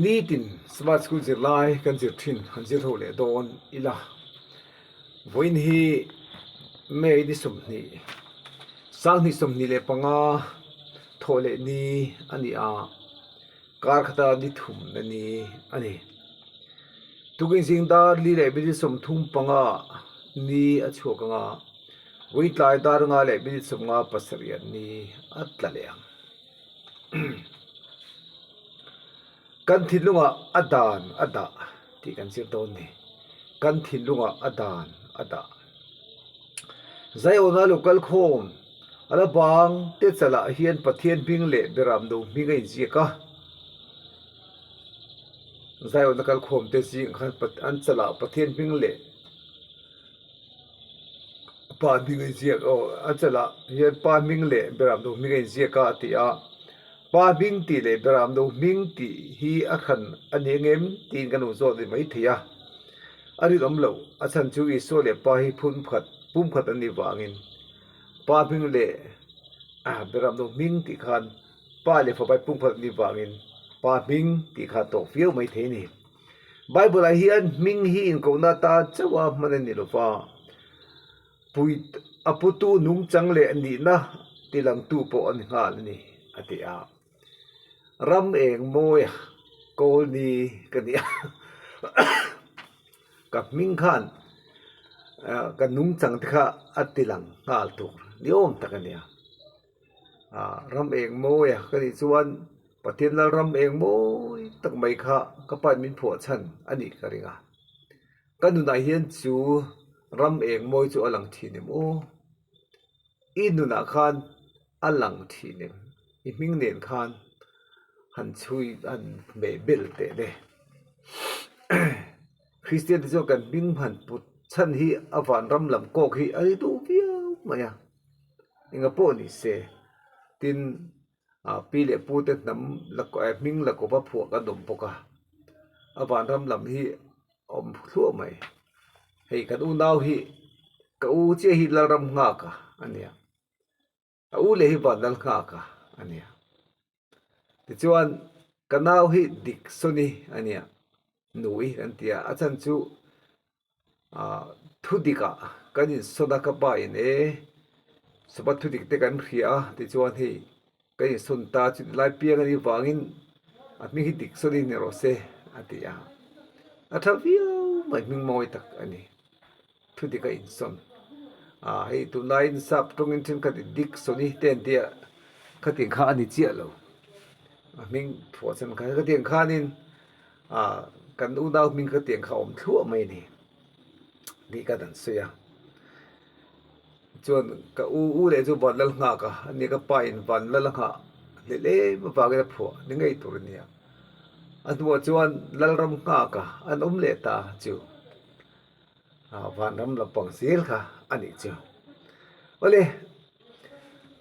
นี่ตินสมาร์ทสคูลจะไล่กันจะทิ้งหันจะโทรเลยโดนอีละวันนี้ไม่ได้สมนี่สร้างที่สมนี่เลยปังอาโทรเลยนี่อันนี้การขัดดิทุ่มนั่นนี่อันนี้ทุกสิ่งดาร์ลีเลยไม่ได้สมทุ่มปังอานี่อัชวกังอาวิทยาดารงาเลยไม่ได้สมงาปัสริยันนี่อัตละเลยกันทิลุงอาดานอาดาที่กันเสียตอนนี้กันทิลุงอาดานอาดาใจโอนาลูกลโคมอาลาบังเตจละเฮียนปะเทียนพิงเล่เบรามดูมิงไงจีกะใจโอนาลโคมเตจิงขันปะอันจละปะเทียนพิงเล่ปามิงไงจีกะอันจละเฮียนปามิงเล่เบรามดูมิงไงจีกะที่ปาบิงตีเลยบรามดูมิงตีฮีอัขันอันนี้เงิมตีนกันอุโสดิไม่เทียอันนี้ลำเล่าอาจารย์จูอิโซเลปาฮีพุ่มขัดอันนี้วางินปาบิงเลยบรามดูมิงตีขันปาเลยฝาไปพุ่มขัดอันนี้วางินปาบิงตีขัดตกฟิวไม่เทนี่ไบเบิลเฮียนมิงฮีอินกูนาตาจะว่ามันนี่ลูฟ้าปุยอปุตุนุ่งจังเลยอันนี้นะตีหลังตู้ปอันนี้งานนี่อติารำเองโมยโกนีกันเนี่ยกับมิงขันกันนุ่งจังที่ข้าอัติลังงาลตุกนิยมตะกันเนี่ยรำเองโมยกันอีส่วนปฏินละรำเองโมยตั้งไม่ข้าก็ไปมินผัวฉันอันนี้กันเนี่ยกันนุนายเฮียนจูรำเองโมยจูอลังทีเนี่ยโมอินุนาขันอลังทีเนี่ยอีมิงเนียนขันหันช่วยอันเบเบลเตเดคริสเตียนที่เจ้ากันบิงพันปุชันฮีอฟานรำลำโกกฮีอะไรตัวเพียวมาอย่างอิงาโปนี่เซตินปีเล่ปูเต็นำลักก็มิงลักก็พะผัวกันดมปกะอฟานรำลำฮีอมทั่วไหมให้กันอูนาวฮีกอูเจฮีละรำงากะอันเนี้ยอูเลฮีวันลังงากะอันเนี้ยที่จวนกันเอาให้ดิกสนีอันเนี้ยหนุ่ยอันที่อาจารย์จูทุดิกะกันยินสนักบ่ายเนี่ยสบัดทุดิกเตกันเขียที่จวนให้กันยินสนตาจุดไล่เปียกันอีวางินอันมีให้ดิกสนีเนี่ยรอเซอันที่อัฐวิวไม่มีมวยตักอันนี้ทุดิกะอินสนให้ตัวนายสับตรงนี้ถึงกันดิกสนีเต็นเดียกันถึงข้าอันนี้เจียแล้วมิงผัวฉันก็เตียงข้านินกันอูดาวมิงก็เตียงเขาทั่วไม่นี่ดีกันนั่นเสียจนก็อูเลยจูบอลแล้วงากะอันนี้ก็ไปบอลแล้วงาเล่มาฝากกับผัวนี่ไงตัวนี้อันตัวจวนแล้วรำงากะอันเลตาจูวันรำลำปองเสียค่ะอันนี้จูว่าเลย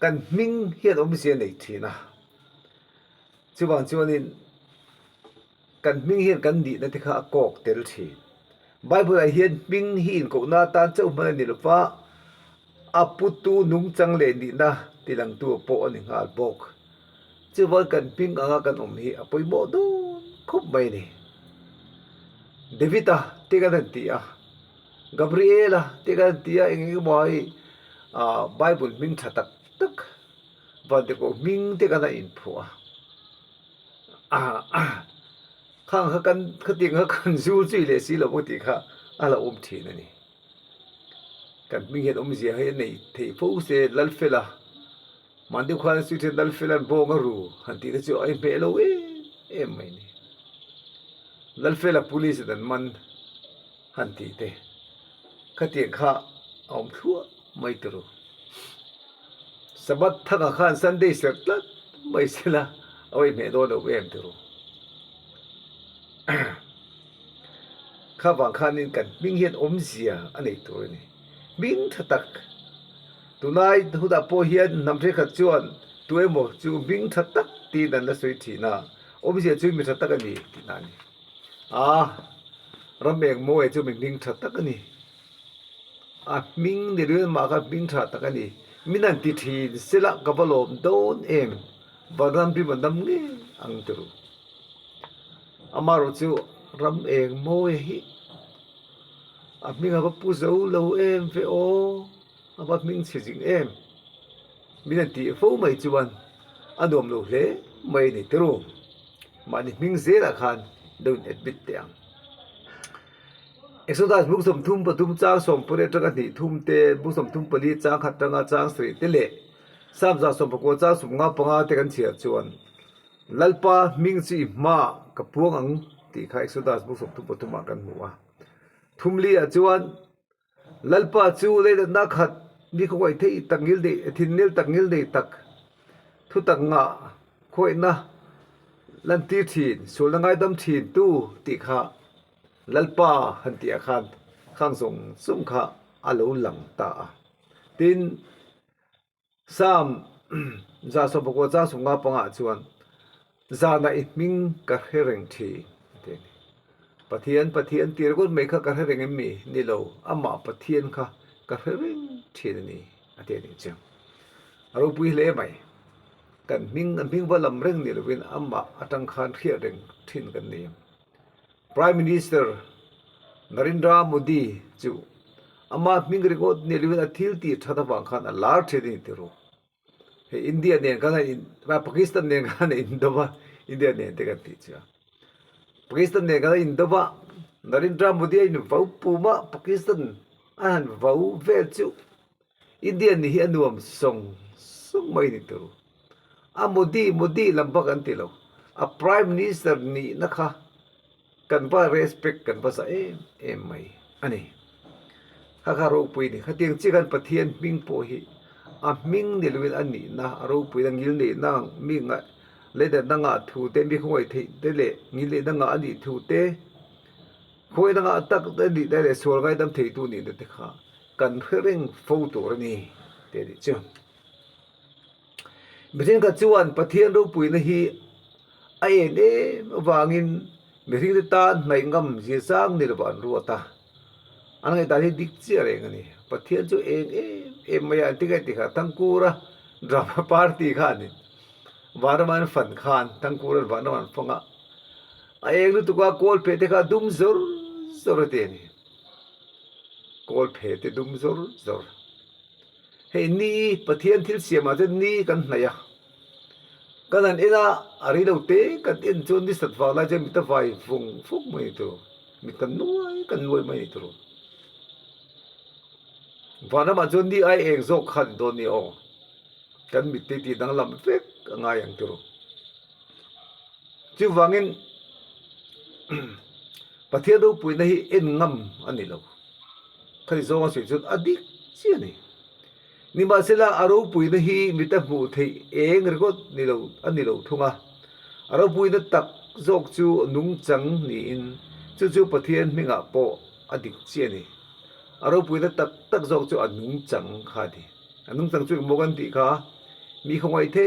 กันมิงเฮียนเสียในทีนะจวนนี้กันมิงเฮียนกันดีนะที่ข้ากอกเตลทีไบเบิลเฮียนมิงเฮียนกูนาตาเจ้ามันนี่ลูกฟ้าอปุตุนุ่งจังเลนดีนะที่หลังตัวโปอันหาบอกจวนกันมิงกันฮีอปุยโมดูคุบไม่นี่เดวิดที่กันตีกาเบรียลที่กันตีเองก็บอกไบเบิลมิงชัดตักวันเด็กมิงที่กันอินผัวข้างกันเขาตีเขากันสู้จุยเลยสิเราปกติค่ะอะไรอมทีนั่นนี่กันมีเหตุอมเสียให้ในที่ผู้เสียลัลเฟล่ามันดูความสุดที่ลัลเฟล่าบ่งรู้หันที่จะไอ้เปโลไม่นี่ลัลเฟล่า police นั่นมันหันที่เตะเขาตีข้าอมทั่วไม่ตรู้สบัดทั้งข้านสันเดย์เสร็จแล้วไม่เสร็จละเอาไอ้เมโดนเอาไว้ตรู้ข้าบางข้านินกันมิงเห็นอมเสียอันนี้ตัวนี้มิงทัตักตัวนายทุดาโพเฮียนนำเทขัดจวนตัวเองบอกจูมิงทัตักตีนั่นละสวยทีน่ะอมเสียจูมิทัตักกันนี่ที่นั่นรำเองโมเอจูมิงทัตักกันนี่มิงเดือนมากับมิงทัตักกันนี่ มินันติทีสิละกะบะโลมโดนเอมบารัมปิมันดำเงอังตรุอามาโรจูรัมเองโมยฮิอามิงาบปูซูโลเอมเฟโออาบักมิงสิจิงเอมมินันติฟูไม่จวนอันดวมโลเลไม่นิตรุมานิมิงเซละคันโดนเอ็ดบิดเตียงExodus บุกสมทุมปทุมจ้างสมปเรตกันที่ทุมเตบุกสมทุมปลีจ้างขัดตงาจ้างสรีเตเลสามจ้างสมปกวจ้างสมงาปงาเตกันเสียจวนลัลปามิงซีมากับพวงอังที่ข้า Exodus บุกสมทุมปทุมกันหัวทุมลีจวนลัลปาจูเลยนักขัดนี่เขาไว้ที่ตังยิลเดทินนิลตังยิลเดตักทุตังงาคอยนะลันตีทีนส่วนละไงดำทีนตู้ติข้าลัลปาหันตีอาคารข้างส่งสุ่มข้าอาลูหลังตาตินสามจาสมปกวจาสงาปังอาจวนจานาอิมิงกะเฮเรงทีปะเทียนตีรกุไม่ข้ากะเฮเรงมีนี่เราอามาปะเทียนข้ากะเฮเรงทีนี่อาเทียนนี่จังเราปุยเล่ไหมกันมิงว่าลำเร่งนี่เราเป็นอามาอัตังคานเขียเรงทินกันนี่Prime Minister Narendra Modi chu ama mingrigo nilwin athil ti thada wang khan alar thedi tiro he India ne kana ba Pakistan ne kana Indoba India ne te gati cha Pakistan ne kana Indoba Narendra Modi in vau puma Pakistan an vau vel chu India ni hi anuam song mai ni tiro a Modi lambak an tilo a Prime Minister ni nakhaกันว่า respect กันภาษาเอ็มไม่อันนี้ข้าเราปุยนี่ข้าเตียงจีกันปะเทียนมิงโปหิมิงเดลวินอันนี้นะเราปุยดังยินเลยนั่งมิงเลยแต่ดังอาถูเตมีคงไว้ที่เดลยินเลยดังอาดีถูเตคอยดังอาตักเดลิได้เลยส่วนไงดำที่ตัวนี้เด็ดขากันเร่งโฟตัวนี้เด็ดจ้ะไม่ใช่กับจวนปะเทียนเราปุยนี่ไอ้เนี่ยวางินมีสิ่งที่ตาในงำเสียสร้างนี่ระบานรัวตาอันนี้ตาที่ดิกเสียเองนี่ปะเทียนจู่เองไม่ยันที่ไงที่ข้าทั้งกูระดราม่าปาร์ตี้ข้านี่วาระมันฝันขานทั้งกูระวาระมันฟังเองนี่ตุกว่าโกลเพเตข้าดุมซอร์เตนี่โกลเพเตดุมซอร์เฮ้ยนี่ปะเทียนที่เสียมาจะนี่กันไหนอะกันนั้นอารีเราเตะกันจนที่สัตว์ฟ้าไล่จะมีแต่ไฟฟุกไม่ตัวมีแต่นวยไม่ตัววันนั้นมาจนที่ไอเองโซขันโดนนี่อ๋อกันมีตีดังลำเฟกง่ายอย่างตัวจู่ฟังเงินประเทศเราปุยนี่งำอันนี้เราคันที่โซมาสุดอดีตเสียนี่นี่มาเสละอารมณ์ปุยนี่มิตรผู้ที่เองหรือก็นี่เราอันนี้เราทุ่งอารมณ์ปุยนี่ตักจกจูนุ่งจังนี่จู่ประเทศมิงาโปอดีตเสียนี่อารมณ์ปุยนี่ตักจกจูนุ่งจังขาดีนุ่งจังจู่โมกันตีขามีขโมยเท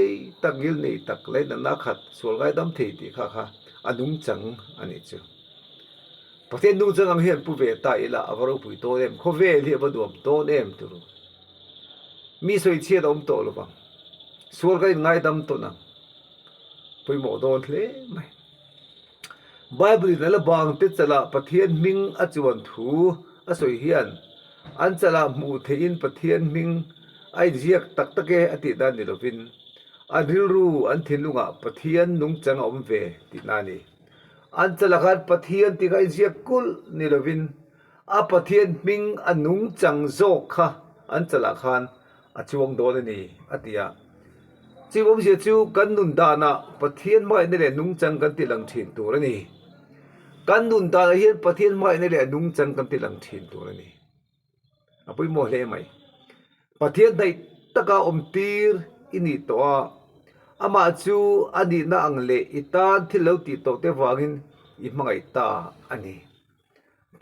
ตักยิลนี่ตักเล่นนักขัดส่วนไงดำเทตีขานุ่งจังอันนี้จู่ประเทศนุ่งจังอังเห็นผู้เวตายละอารมณ์ปุยโตเอ็มเขาเวลีบดวมโตเอ็มตัวมีสวยเชียดอมโตหรือเปล่าส่วนก็ง่ายดำตัวนั้นไปหมดโดนเลยไหมไบเบิลนั่นละบางติดจะละประเทศมิงอจวนถูสวยเฮียนอันจะละมูเทียนประเทศมิงไอเจียกตักตะเกอติดานนี่เราเป็นอันริรู้อันทิ้งลุงอ่ะประเทศนุ่งจังอมเวติดนานี่อันจะละการประเทศที่ไอเจียกกุลนี่เราเป็นประเทศมิงอันนุ่งจังโจกค่ะอันจะละการอาจวงโดนนี่อติยาจีวงเสียจูกันนุนดานะประเทศไม่ในแหล่นุ่งจังกันติลังถิ่นตัวนี่กันนุนดานะเห็นประเทศไม่ในแหล่นุ่งจังกันติลังถิ่นตัวนี่อาไปโมเลไหมประเทศในตะกาอมตีร์อินิตัวอามาจูอันนี้น่าอังเลอิตาที่เราติดต่อเทวางินอิมังไอตาอันนี้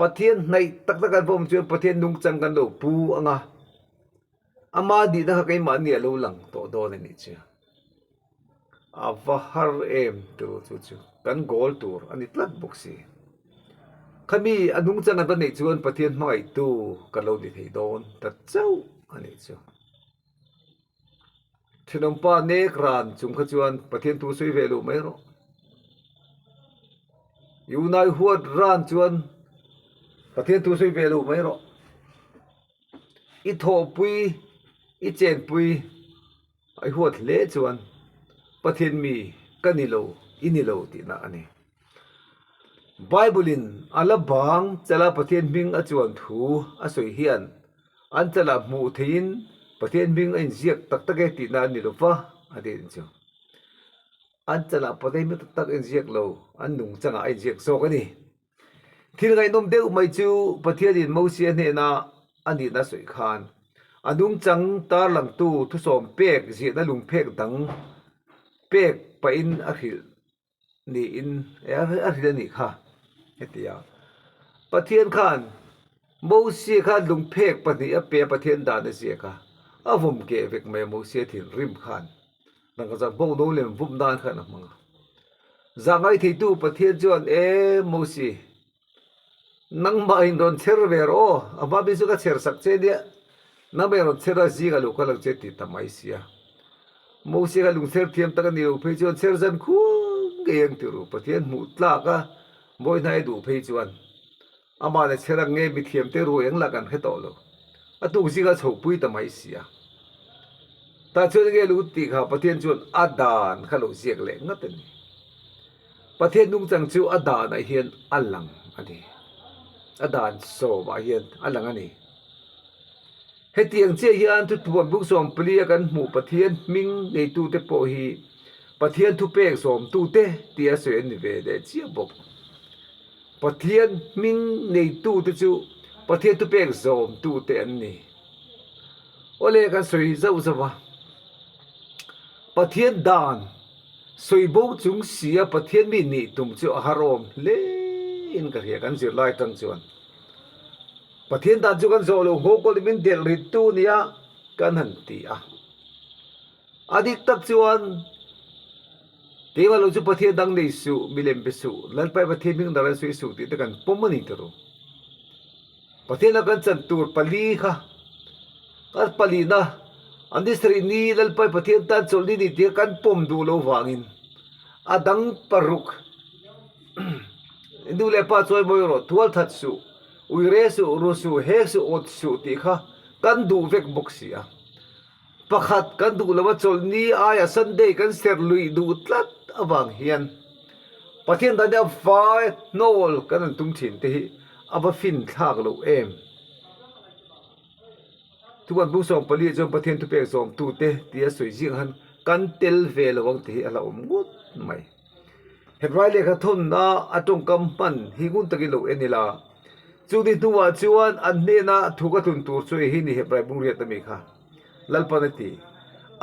ประเทศในตะการผมจูประเทศนุ่งจังกันโดปูอ่ะอามาดีนะใครมาเนี่ยรู้หลังโตโดนนี่เชียวาฮาร์เอ็มตัวจู่กันโกลตัวอันนี้ตลัดบุกซีขมีอนุจังกันนี่ชวนประเทศไม่ตัวกันเราดีที่โดนแต่เจ้าอันนี้เชียว ชนมปาเนกรานจุงขจวนประเทศตูสวยเวลูไม่รออยู่ในหัวรานจวนประเทศตูสวยเวลูไม่รออีโทปุยอีเจนปุยไอหัวเลจวนประเทศมีกันนิโลอินิโลตินะอันนี้ไบเบิลินอัลบังจะละประเทศมิงอจวนถูอสวยเฮียนอันจะละมูทินประเทศมิงอินเจียกตักตะเกตินานิโลฟะอดีตจ้ะอันจะละประเทศมิงตักอินเจียกโลอันนุ่งจังอินเจียกโซกันนี่ที่ไงนมเดียวไม่จูประเทศอินมูเซียนเฮนะอันนี้น่าสวยขานอันนุ่งจังตาหลังตู้ทุสอมเป๊กเสียนั่นลุงเป๊กดังเป๊กไปอินอาคิลนี่อินอาคิลนี่ค่ะเฮติยาประเทศขานมูเซียขานลุงเป๊กปนิอเปียประเทศดานเสียค่ะอาวุมเกเวกเมมูเซียถิ่นริมขานนั่นก็จะบ่งดูเลยวุมดานขานมังจังไงที่ตู้ประเทศจวนมูเซียนังมาอินโดนเชอร์เวโรอาบาบิสุกเชอร์สักเจเดียนังไม่รอนเชอร์ซีกาลูกลังเจติตามไอเสียมูเซียกาลุงเชอร์เทียมตะกันนิวเพจวนเชอร์จันคู่เกียงติรูประเทศมุตลากะบอยนายดูเพจวนอามาเนี่ยเชอร์เงยมิเทียมเตรูยังละกันให้โตโลอตุกซีกาโฉปุยตามไอเสียตาชวนเกลูติค่ะประเทศจวนอาดานขลุเสียกเล็งนั่นเองประเทศนุ่งจังจูอาดานไอเฮียนอัลลังอันนี้อาดานโซบาเฮียนอัลลังอันนี้เฮตียงเจียฮีอันทุบบุกสอมเปลี่ยกันหมู่ประเทศมิงในตู้เตโปฮีประเทศทุเปกสอมตู้เตเตียเสนเวเดเจียบกประเทศมิงในตู้เตจูประเทศทุเปกสอมตู้เตอันนี้โอเลกันสวยเจ้าสวะประเทศดานสวยบุกจุงเสียประเทศมินีตุมจูฮารอมเลอินกันเฮียกันสิไล่กันจวนประเทศดานจูกันโซโลโฮกอลิมินเดลริตูเนียกันหันตีอ่ะอดีตตักจวนที่ว่าเราจูประเทศดังในสุมิเลมเปสุแล้วไปประเทศมิงดารันสุยสุที่ตะกันปมมันอินเตอร์ประเทศนักกันจันตูร์ปลีค่ะกันปลีนะอันนี้สรีนีแล้วไปประเทศด้านโซลินีที่กันปมดูโลวางินอดังปรุกดูแลป้าช่วยบ่อยรอทัวร์ทัดสุอุยเรสุรุสุเฮสุอดสุติค่ะกันดูเวกบกเสียประคัดกันดูแล้วว่าโซลนี้อายสันเดย์กันเสรลุยดูตลัดอวังเฮียนประเทศนั้นเนี่ยไฟโนลกันตุ้งถิ่นที่อวฟินทากลูเอ็มทุกวันผู้ส่งผลิตจนประเทศทุกเปกส่งตูเตที่สวยจริงหันกันเตลเวลวังที่อะไรอมงดไม่เห็นไรเลยครับทุนนะอาจงกำปั้นฮิกุนตะกิโลเอ็นนี่ละจุดที่ตัวจวนอันนี้นะทุกทุนตัวช่วยหินี่เห็นไรบุงเรียตมีค่ะลัลปนตี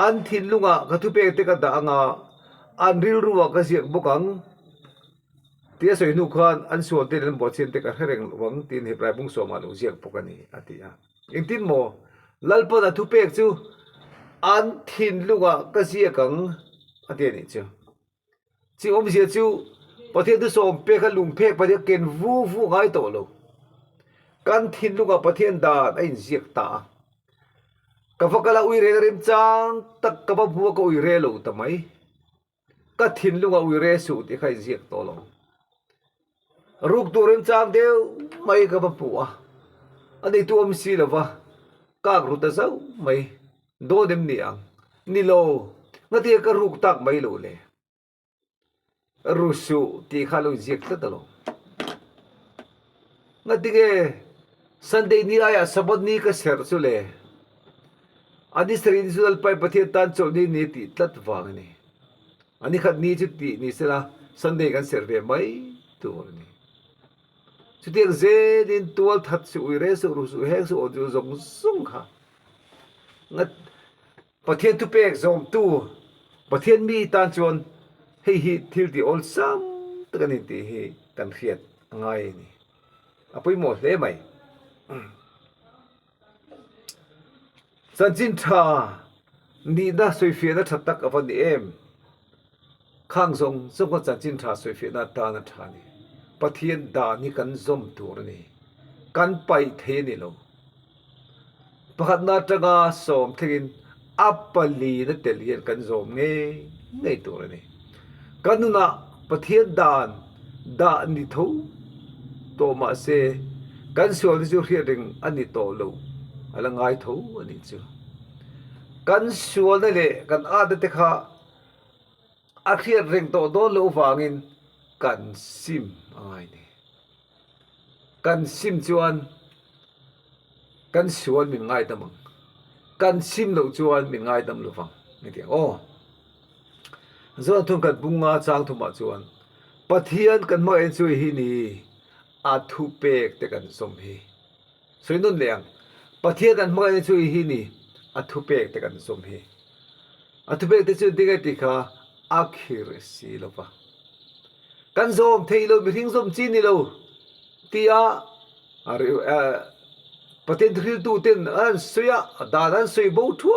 อันทินลุงะกระทุเปกเตกระดังอันริลรัวกระเสียกบุกังที่สวยนุขันอันส่วนที่เล่นบทเชียนเตกระเร่งหวังที่เห็นไรบุงสมาลุเสียกบุกันี่อันที่อิงทินโมลัลปนทุเปกจูอันทินลุงะกระเสียกังอันที่นี่จูจีอมเสียจูประเทศที่ส่งเปกันลุงเพกประเทศเกณฑ์วูง่ายโตโลกันทินลุงะประเทศดาไอ้เสียกตากับฟักละอุยเรริมจังตักกับบัวก็อุยเรลูทำไมก็ทินลุงะอุยเรสุที่ใครเสียกโตโลรูปตัวริมจังเดียวไม่กับบัวอันนี้ตัวมสีละวะกากรูตะเจ้าไม่โดเดมเนียงนี่โลงั้นที่ก็รูปตักไม่รู้เลยรู้สุที่ข้าลูกเสียกตลอดงั้นที่ก็สันเดย์นี้อายะสบัดนี้ก็เสียสุเลยอันนี้สรีนิสุดไปประเทศตันโจนี่นี่ติดตัดฟังนี่อันนี้ขัดนี้จุดที่นี่สิละสันเดย์กันเสียเรียไหมตัวนี้จุดที่เจดินตัวทัดสุยเรสุรู้สุเฮสุอดูจงสุ่งค่ะงั้นประเทศทุเปกจงตัวประเทศมีตันจวนให้ฮิตทิลที่อลซัมตะกันนี่ที่ให้กันเขียดง่ายนี่เอาไปหมดเลยไหมสันจินทานี่น่าสวยเฟียน่าทัดตักอวันนี้เอ็มข้างทรงคนสันจินทาสวยเฟียน่าตาน่าทานี่ประเทศดานี่กันซมตัวนี่กันไปเทนี่โลประคัดนาจังอาสมทิน อัปปลีนะเตเลียนกันโซมเงไงตัวนี่กันนุนะปะเทียนดานดานิทูโตมาเซกันสวลจูเรียงอันนี้โตโลอะละงายทูอันนี้จูกันสวลนั่นแหละกันอาดเตคะอาเรียเร่งโตโดโลฟางินกันซิมอ้ายนี่กันซิมจวนกันสวลมินง่ายตะมังกันซิมโลจวนมินง่ายตะมลุฟังนี่ติโอ้จวนทุนกันบุงงาจางทุมาจวนปะเทียนกันมาเอ็นซุยฮีนี่อาทุเปกเตกันสมฮีสวยนุ่นเลียงปะเทียนกันมาเอ็นซุยฮีนี่อาทุเปกเตกันสมฮีอาทุเปกเตจุดิกติคะอาคิรสีโลปะกันสมเทโลมิทิงสมจีนี่โลตีอาอะไรปะเทียนทริลตูเต็นอันสุยาดานันสุยบูถ้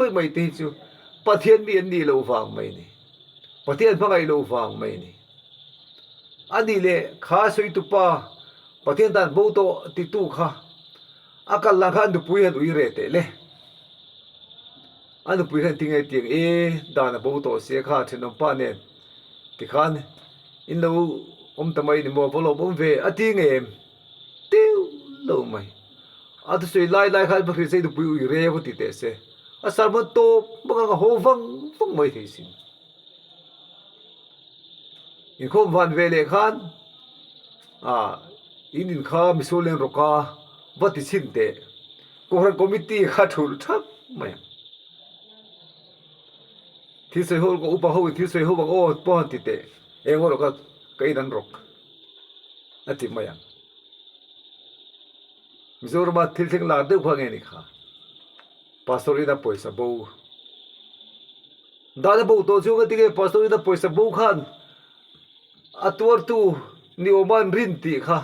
วยไม่ตีจูปะเทียนมีอันนี้โลฟังไม่นี่ปะเทียนพังไอโลฟังไม่นี่อันนี้เลยข้าสุยตุปาปะเทียนดันบูโตติตูข้าอากัลลังคันดุปุยหันอุยเรเตเลยอันดุปุยหันทิ้งไอเตียงดานบูโตเสียข้าเทนอมปาเนี่ยที่ข้านอินโลทำไมนี่มัวพลบเวอทิ้งติ้วโลไม่อาตุสุยไล่ข้าพระคริสต์ดุปุยอุยเรวติเตเสอาสารมันโตบังกะโหฟังไม่ที่สิอินคมวันเวเลขันอินินข้ามิโซเลนโรกาวัติสินเตกูรันคอมมิตี้ข้าถูกทักไม่ที่สวยหัวก็อุปหัวที่สวยหัวก็โอ้ป้อนติเตเองว่าเราก็ไกดันรกนั่นที่ไม่ยังมิโซรมาที่ถึงลาดูพังเองนี่ค่ะpastorina poisa bou dada bou to junga tige pastorina poisa bou khan atwar tu ni oman rin ti kha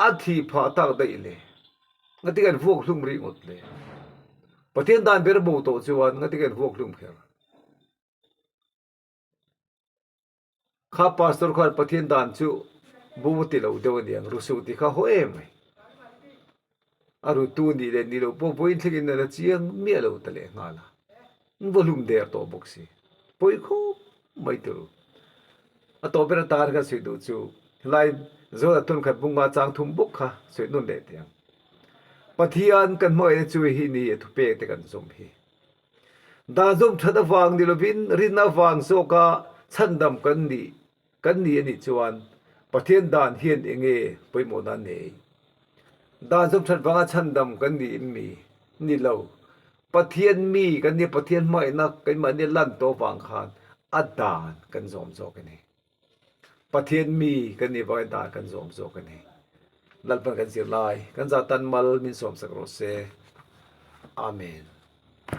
athi pha tak dai le ngatigan vok hlum ri ngot le pathian dan ber bou to chuan ngatigan vok hlum kher kha pastor khan pathian dan chu bou ti lo de wani ang rusu ti kha ho em aru tu ni le ni lo po point thigin na chiang mi lo tale ngala volume der to boxi poi kho mai tu ato ber tar ga sidu chu lai zo atun khat bunga chang thum buk kha soi nun le tiang pathian kan moi chu hi ni thu pe te kan zum hi da zum thada wang ni lo bin rinna wang so ka chandam kan ni ani chuan pathian dan hian enge poi mo na nei da zum that wanga chandam kan ni mi ni lo pathian mi kan ni pathian mai na kan ma ni lan to wang khan adan kan zom zo kan ni pathian mi kan ni wang da kan zom zo kan ni lal pan kan sir lai kan za tan mal min som sak ro se amen